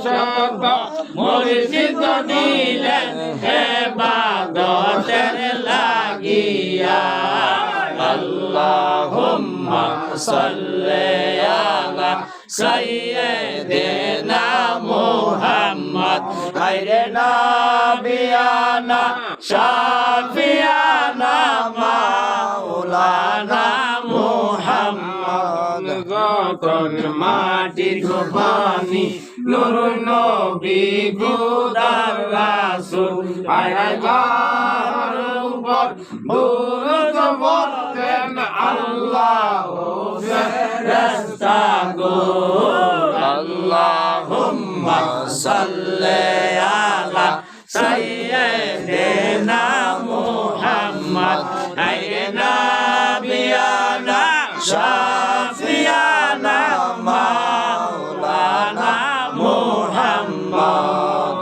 শত মুর্শিদ দিলেন ইবাদতের লাগিয়া আল্লাহুম্মা সাল্লি আলা সাইয়্যিদিনা মুহাম্মদ খায়রে নবিয়ানা শাফিয়ানা মাওলানা মুহাম্মদ যখন মাটির পানি নূর নবী খুদার রাসূল আয়ার উপর দুরূদ পড়তেন আল্লাহ ফেরেশতা গো আল্লাহুম্মা সাল্লি আলা সাইয়্যিদিনা মুহাম্মদ আইরে নবিয়ানা শাফিয়ানা মাওলানা মুহাম্মদ